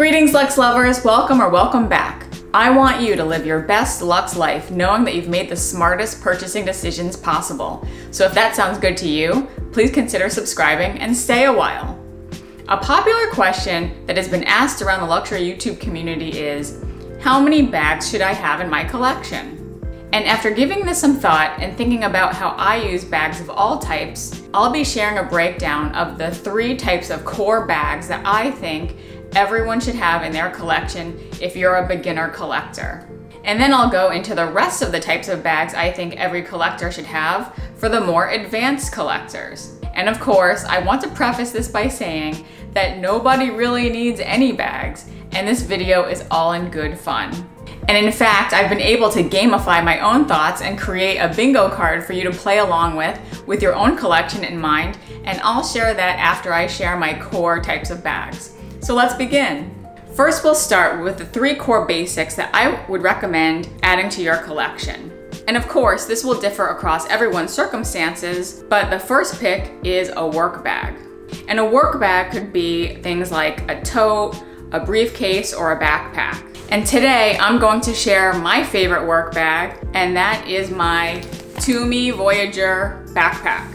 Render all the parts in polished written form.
Greetings luxe lovers, welcome or welcome back. I want you to live your best luxe life knowing that you've made the smartest purchasing decisions possible. So if that sounds good to you, please consider subscribing and stay a while. A popular question that has been asked around the luxury YouTube community is, how many bags should I have in my collection? And after giving this some thought and thinking about how I use bags of all types, I'll be sharing a breakdown of the 3 types of core bags that I think everyone should have in their collection if you're a beginner collector. And then I'll go into the rest of the types of bags I think every collector should have for the more advanced collectors. And of course, I want to preface this by saying that nobody really needs any bags, and this video is all in good fun. And in fact, I've been able to gamify my own thoughts and create a bingo card for you to play along with your own collection in mind, and I'll share that after I share my core types of bags. So let's begin. First, we'll start with the 3 core basics that I would recommend adding to your collection. And of course, this will differ across everyone's circumstances, but the first pick is a work bag. And a work bag could be things like a tote, a briefcase, or a backpack. And today, I'm going to share my favorite work bag, and that is my Tumi Voyager backpack.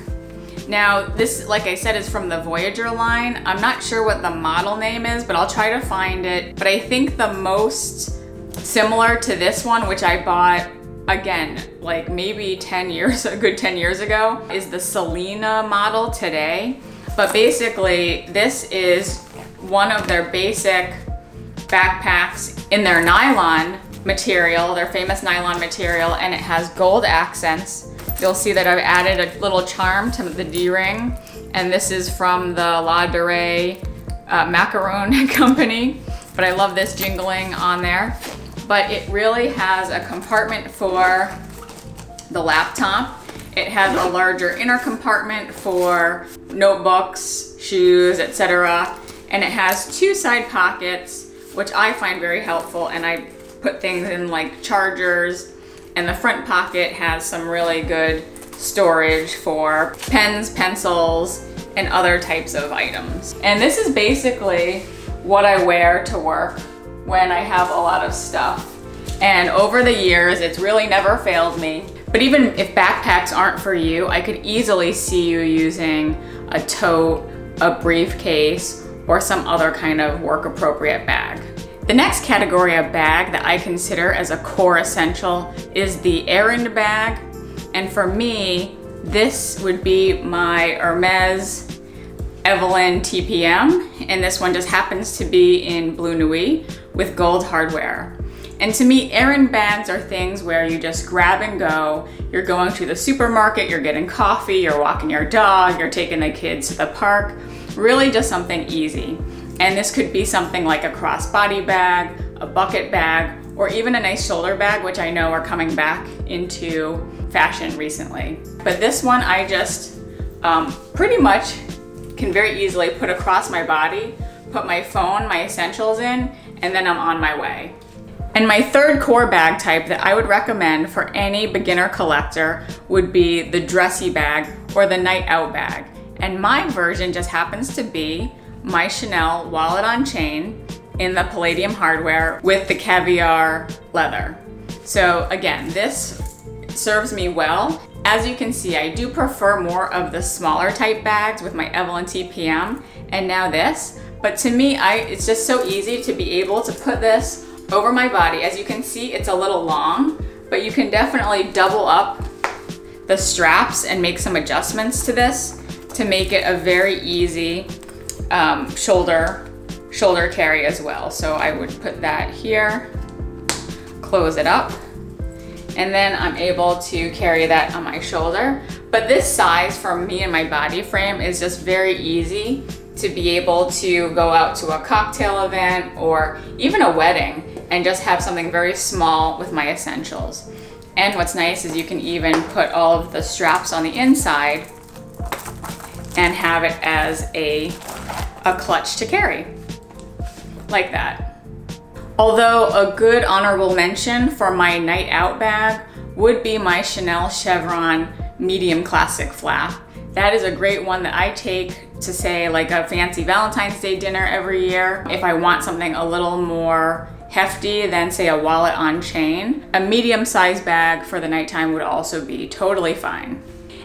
Now, this, like I said, is from the Voyager line. I'm not sure what the model name is, but I'll try to find it. But I think the most similar to this one, which I bought, again, like maybe a good 10 years ago, is the Selena model today. But basically, this is one of their basic backpacks in their nylon material, their famous nylon material, and it has gold accents. You'll see that I've added a little charm to the D-ring, and this is from the La Durée macaron company, but I love this jingling on there. But it really has a compartment for the laptop. It has a larger inner compartment for notebooks, shoes, etc. And it has 2 side pockets, which I find very helpful, and I put things in like chargers. And the front pocket has some really good storage for pens, pencils, and other types of items. And this is basically what I wear to work when I have a lot of stuff. And over the years, it's really never failed me. But even if backpacks aren't for you, I could easily see you using a tote, a briefcase, or some other kind of work appropriate bag. The next category of bag that I consider as a core essential is the errand bag. And for me, this would be my Hermes Evelyn TPM. And this one just happens to be in blue nuit with gold hardware. And to me, errand bags are things where you just grab and go. You're going to the supermarket, you're getting coffee, you're walking your dog, you're taking the kids to the park. Really just something easy. And this could be something like a crossbody bag, a bucket bag, or even a nice shoulder bag, which I know are coming back into fashion recently. But this one I just pretty much can very easily put across my body, put my phone, my essentials in, and then I'm on my way. And my third core bag type that I would recommend for any beginner collector would be the dressy bag or the night out bag. And my version just happens to be my Chanel wallet on chain in the palladium hardware with the caviar leather. So again, this serves me well. As you can see, I do prefer more of the smaller type bags with my Evelyn TPM and now this, but to me, it's just so easy to be able to put this over my body. As you can see, it's a little long, but you can definitely double up the straps and make some adjustments to this to make it a very easy shoulder carry as well. So I would put that here, close it up, and then I'm able to carry that on my shoulder. But this size for me and my body frame is just very easy to be able to go out to a cocktail event or even a wedding and just have something very small with my essentials. And what's nice is you can even put all of the straps on the inside and have it as a clutch to carry, like that. Although a good honorable mention for my night out bag would be my Chanel Chevron medium classic flap. That is a great one that I take to, say, like a fancy Valentine's Day dinner every year. If I want something a little more hefty than, say, a wallet on chain, a medium-sized bag for the nighttime would also be totally fine.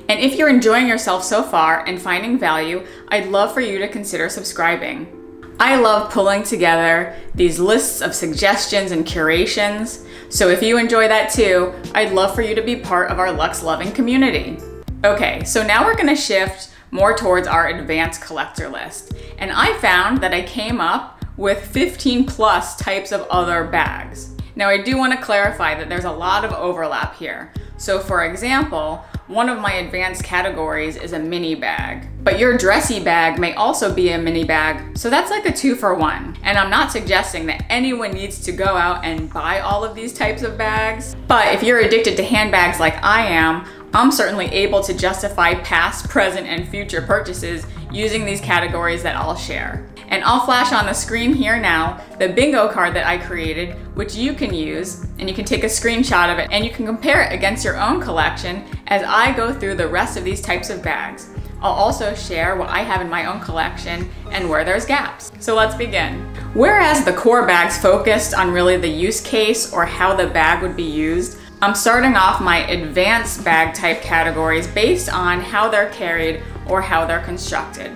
And if you're enjoying yourself so far and finding value, I'd love for you to consider subscribing. I love pulling together these lists of suggestions and curations, so if you enjoy that too, I'd love for you to be part of our luxe loving community. Okay, so now we're gonna shift more towards our advanced collector list. And I found that I came up with 15 plus types of other bags. Now I do want to clarify that there's a lot of overlap here. So for example, one of my advanced categories is a mini bag, but your dressy bag may also be a mini bag. So that's like a 2-for-1. And I'm not suggesting that anyone needs to go out and buy all of these types of bags. But if you're addicted to handbags like I am, I'm certainly able to justify past, present, and future purchases using these categories that I'll share. And I'll flash on the screen here now the bingo card that I created, which you can use, and you can take a screenshot of it and you can compare it against your own collection as I go through the rest of these types of bags. I'll also share what I have in my own collection and where there's gaps. So let's begin. Whereas the core bags focused on really the use case or how the bag would be used, I'm starting off my advanced bag type categories based on how they're carried or how they're constructed.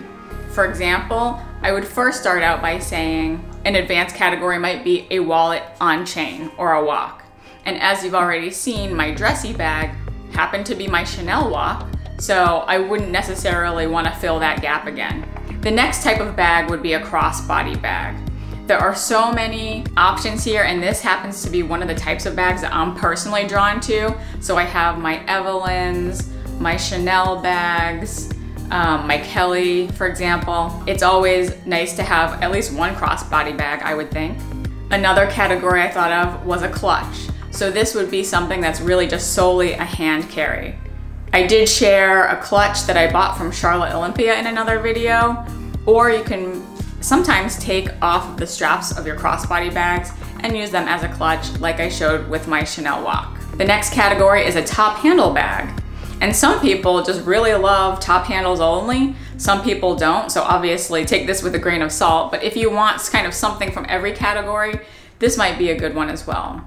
For example, I would first start out by saying an advanced category might be a wallet on chain or a walk. And as you've already seen, my dressy bag happened to be my Chanel walk, so I wouldn't necessarily want to fill that gap again. The next type of bag would be a crossbody bag. There are so many options here, and this happens to be one of the types of bags that I'm personally drawn to. So I have my Evelyn's, my Chanel bags, my Kelly, for example. It's always nice to have at least one crossbody bag, I would think. Another category I thought of was a clutch. So this would be something that's really just solely a hand carry. I did share a clutch that I bought from Charlotte Olympia in another video, or you can sometimes take off the straps of your crossbody bags and use them as a clutch like I showed with my Chanel walk. The next category is a top handle bag. And some people just really love top handles only. Some people don't, so obviously take this with a grain of salt, but if you want kind of something from every category, this might be a good one as well.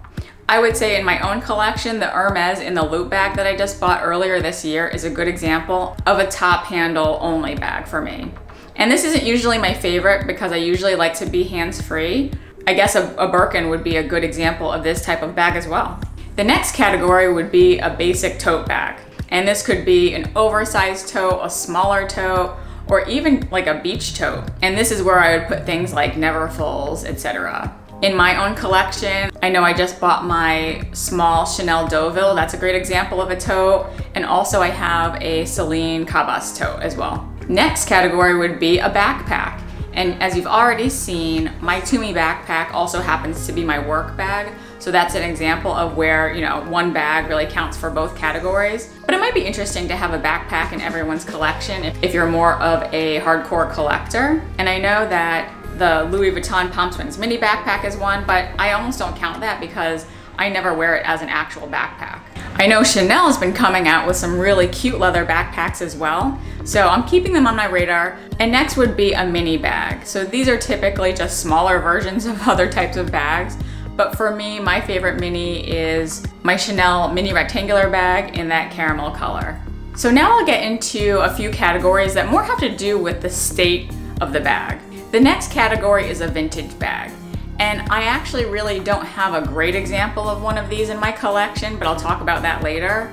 I would say in my own collection, the Hermes in the loop bag that I just bought earlier this year is a good example of a top handle only bag for me. And this isn't usually my favorite because I usually like to be hands-free. I guess a Birkin would be a good example of this type of bag as well. The next category would be a basic tote bag. And this could be an oversized tote, a smaller tote, or even like a beach tote. And this is where I would put things like Neverfulls, etc. In my own collection, I know I just bought my small Chanel Deauville. That's a great example of a tote. And also I have a Celine Cabas tote as well. Next category would be a backpack. And as you've already seen, my Tumi backpack also happens to be my work bag. So that's an example of where, one bag really counts for both categories. But it might be interesting to have a backpack in everyone's collection if you're more of a hardcore collector. And I know that the Louis Vuitton Palm Twins mini backpack is one, but I almost don't count that because I never wear it as an actual backpack. I know Chanel has been coming out with some really cute leather backpacks as well, so I'm keeping them on my radar. And next would be a mini bag. So these are typically just smaller versions of other types of bags, but for me, my favorite mini is my Chanel mini rectangular bag in that caramel color. So now I'll get into a few categories that more have to do with the state of the bag. The next category is a vintage bag. And I actually really don't have a great example of one of these in my collection, but I'll talk about that later.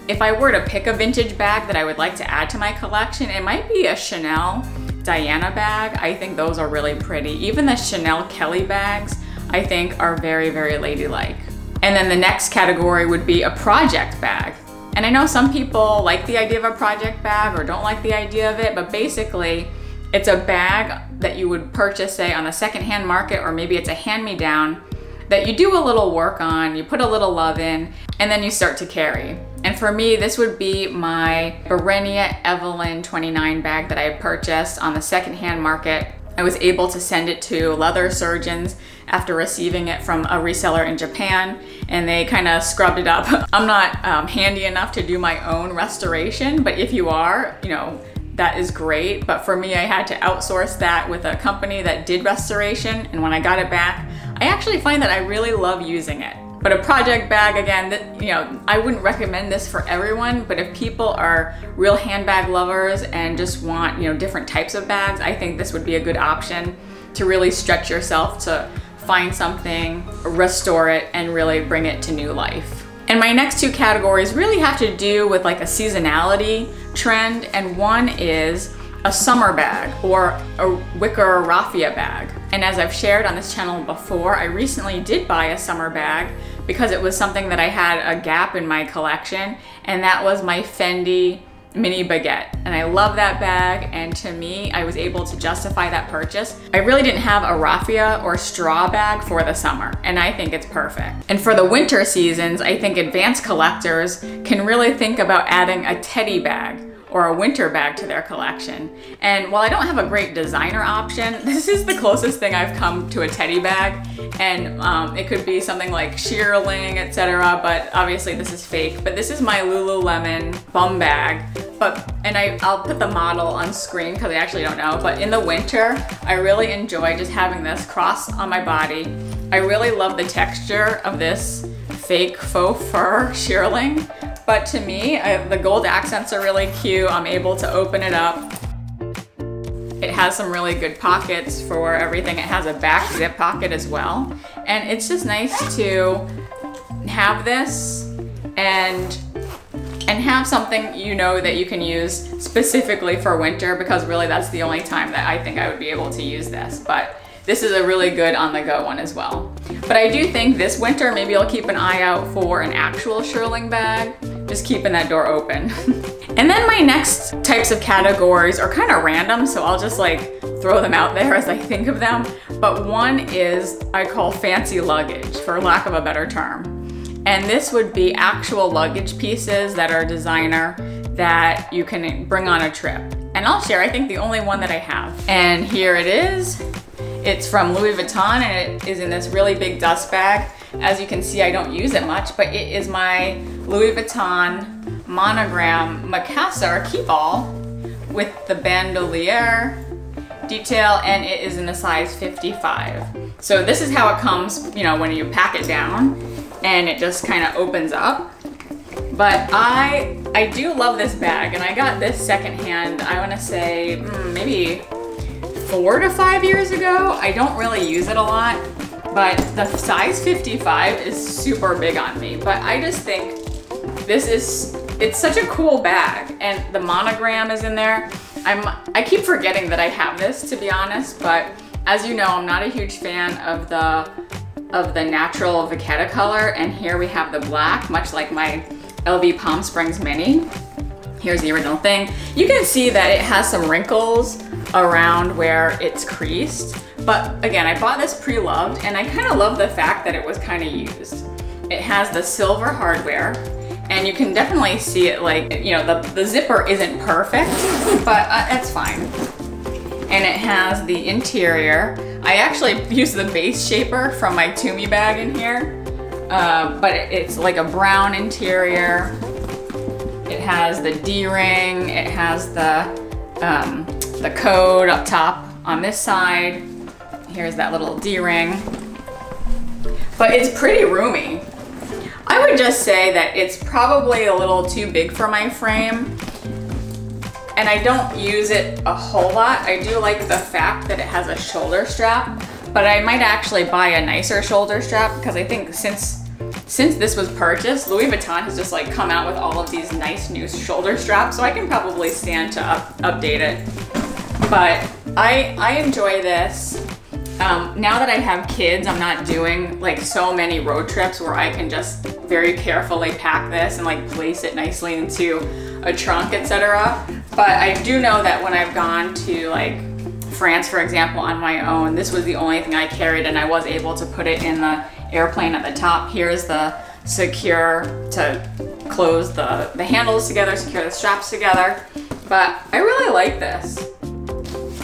If I were to pick a vintage bag that I would like to add to my collection, it might be a Chanel Diana bag. I think those are really pretty. Even the Chanel Kelly bags, I think are very, very ladylike. And then the next category would be a project bag. And I know some people like the idea of a project bag or don't like the idea of it, but basically it's a bag that you would purchase, say, on the secondhand market, or maybe it's a hand-me-down that you do a little work on, you put a little love in, and then you start to carry. And for me, this would be my Berenia Evelyn 29 bag that I purchased on the secondhand market I was able to send it to leather surgeons after receiving it from a reseller in Japan, and they kind of scrubbed it up. I'm not handy enough to do my own restoration, but if you are, you know, that is great. But for me, I had to outsource that with a company that did restoration, and when I got it back, I actually find that I really love using it. But a project bag, again, you know, I wouldn't recommend this for everyone, but if people are real handbag lovers and just want, you know, different types of bags, I think this would be a good option to really stretch yourself to find something, restore it, and really bring it to new life. And my next two categories really have to do with like a seasonality trend, and one is a summer bag or a wicker raffia bag. And as I've shared on this channel before, I recently did buy a summer bag because it was something that I had a gap in my collection, and that was my Fendi mini baguette. And I love that bag, and to me, I was able to justify that purchase. I really didn't have a raffia or straw bag for the summer, and I think it's perfect. And for the winter seasons, I think advanced collectors can really think about adding a teddy bag or a winter bag to their collection. And while I don't have a great designer option, this is the closest thing I've come to a teddy bag. And it could be something like shearling, etc. But obviously this is fake. But this is my Lululemon bum bag. And I'll put the model on screen because I actually don't know. But in the winter, I really enjoy just having this cross on my body. I really love the texture of this fake faux fur shearling. But to me, the gold accents are really cute. I'm able to open it up. It has some really good pockets for everything. It has a back zip pocket as well. And it's just nice to have this and have something, you know, that you can use specifically for winter, because really that's the only time that I think I would be able to use this. But this is a really good on-the-go one as well. But I do think this winter, maybe I'll keep an eye out for an actual shearling bag, just keeping that door open. And then my next types of categories are kind of random, so I'll just like throw them out there as I think of them. But one is, I call fancy luggage, for lack of a better term. And this would be actual luggage pieces that are designer that you can bring on a trip. And I'll share, I think, the only one that I have. And here it is. It's from Louis Vuitton, and it is in this really big dust bag. As you can see, I don't use it much, but it is my Louis Vuitton monogram Macassar keep-all with the bandolier detail, and it is in the size 55. So this is how it comes, you know, when you pack it down, and it just kind of opens up. But I do love this bag, and I got this secondhand, I want to say maybe 4 to 5 years ago. I don't really use it a lot, but the size 55 is super big on me. But I just think it's such a cool bag, and the monogram is in there. I keep forgetting that I have this, to be honest, but as you know, I'm not a huge fan of the natural Vachetta color, and here we have the black, much like my LV Palm Springs Mini. Here's the original thing. You can see that it has some wrinkles around where it's creased. But again, I bought this pre-loved, and I kind of love the fact that it was kind of used. It has the silver hardware, and you can definitely see it, like, you know, the zipper isn't perfect, but that's fine. And it has the interior. I actually used the base shaper from my Tumi bag in here, but it's like a brown interior. It has the D-ring, it has the code up top on this side. Here's that little D-ring. But it's pretty roomy. I would just say that it's probably a little too big for my frame, and I don't use it a whole lot. I do like the fact that it has a shoulder strap, but I might actually buy a nicer shoulder strap, because I think since this was purchased, Louis Vuitton has just like come out with all of these nice new shoulder straps, so I can probably stand to update it. But I enjoy this. Now that I have kids, I'm not doing like so many road trips where I can just very carefully pack this and like place it nicely into a trunk, etc. But I do know that when I've gone to like France, for example, on my own, this was the only thing I carried, and I was able to put it in the airplane at the top. Here's the secure to close the handles together, secure the straps together. But I really like this.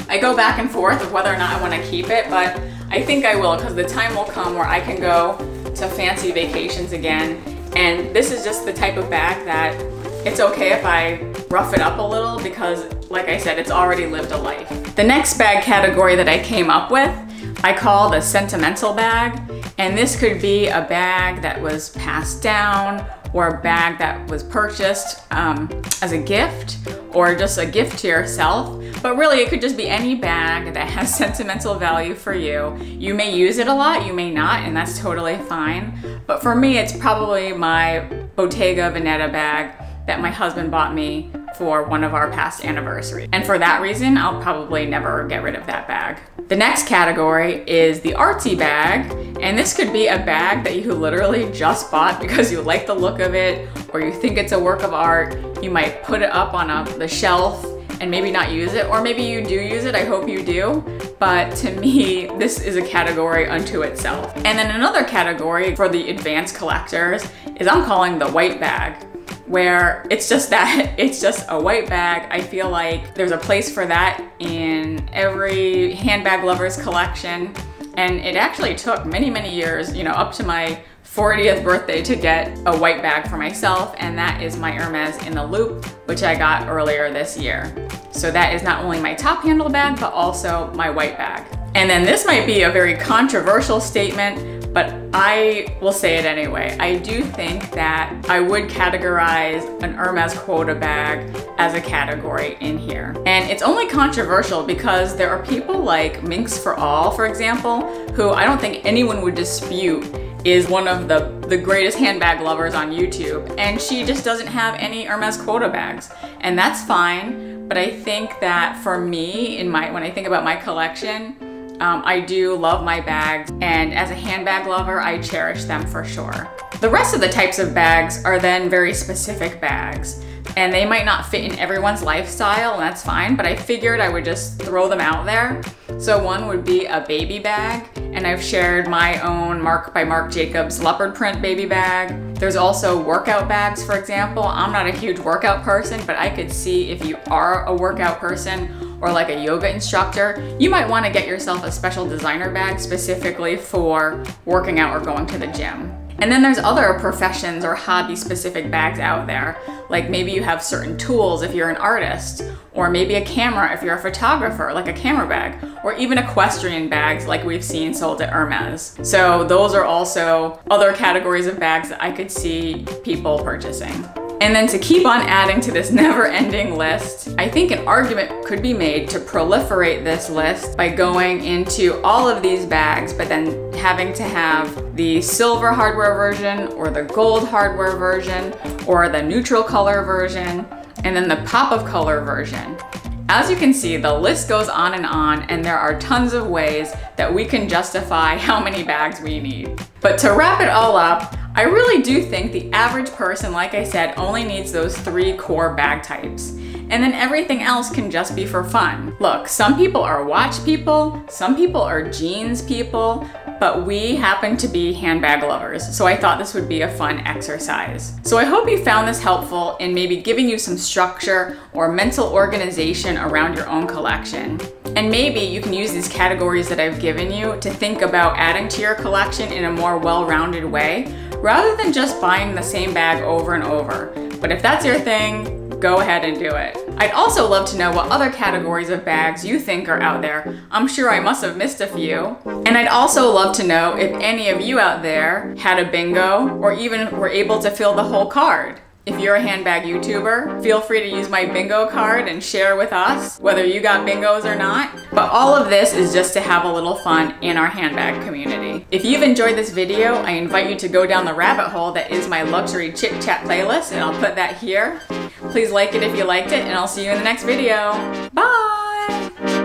I go back and forth with whether or not I want to keep it, but I think I will, because the time will come where I can go to fancy vacations again. And this is just the type of bag that it's okay if I rough it up a little, because like I said, it's already lived a life. The next bag category that I came up with, I call the sentimental bag. And this could be a bag that was passed down, or a bag that was purchased as a gift, or just a gift to yourself. But really, it could just be any bag that has sentimental value for you. You may use it a lot, you may not, and that's totally fine. But for me, it's probably my Bottega Veneta bag that my husband bought me for one of our past anniversaries. And for that reason, I'll probably never get rid of that bag. The next category is the artsy bag. And this could be a bag that you literally just bought because you like the look of it, or you think it's a work of art. You might put it up on the shelf and maybe not use it, or maybe you do use it, I hope you do. But to me, this is a category unto itself. And then another category for the advanced collectors is I'm calling the white bag, where it's just that, it's just a white bag. I feel like there's a place for that in every handbag lover's collection. And it actually took many, many years, you know, up to my 40th birthday to get a white bag for myself, and that is my Hermes in the loop, which I got earlier this year. So that is not only my top handle bag, but also my white bag. And then this might be a very controversial statement, but I will say it anyway. I do think that I would categorize an Hermes quota bag as a category in here. And it's only controversial because there are people like Minx for All, for example, who I don't think anyone would dispute is one of the greatest handbag lovers on YouTube. And she just doesn't have any Hermes quota bags. And that's fine, but I think that for me, when I think about my collection, I do love my bags, and as a handbag lover, I cherish them for sure. The rest of the types of bags are then very specific bags, and they might not fit in everyone's lifestyle, and that's fine, but I figured I would just throw them out there. So one would be a baby bag, and I've shared my own Marc by Marc Jacobs leopard print baby bag. There's also workout bags, for example. I'm not a huge workout person, but I could see if you are a workout person or like a yoga instructor, you might want to get yourself a special designer bag specifically for working out or going to the gym. And then there's other professions or hobby specific bags out there. Like maybe you have certain tools if you're an artist, or maybe a camera if you're a photographer, like a camera bag, or even equestrian bags like we've seen sold at Hermes. So those are also other categories of bags that I could see people purchasing. And then to keep on adding to this never-ending list, I think an argument could be made to proliferate this list by going into all of these bags, but then having to have the silver hardware version, or the gold hardware version, or the neutral color version, and then the pop of color version. As you can see, the list goes on, and there are tons of ways that we can justify how many bags we need. But to wrap it all up, I really do think the average person, like I said, only needs those 3 core bag types. And then everything else can just be for fun. Look, some people are watch people, some people are jeans people, but we happen to be handbag lovers, so I thought this would be a fun exercise. So I hope you found this helpful in maybe giving you some structure or mental organization around your own collection. And maybe you can use these categories that I've given you to think about adding to your collection in a more well-rounded way, rather than just buying the same bag over and over. But if that's your thing, go ahead and do it. I'd also love to know what other categories of bags you think are out there. I'm sure I must have missed a few. And I'd also love to know if any of you out there had a bingo, or even were able to fill the whole card. If you're a handbag YouTuber, feel free to use my bingo card and share with us whether you got bingos or not. But all of this is just to have a little fun in our handbag community. If you've enjoyed this video, I invite you to go down the rabbit hole that is my luxury chit chat playlist, and I'll put that here. Please like it if you liked it, and I'll see you in the next video. Bye!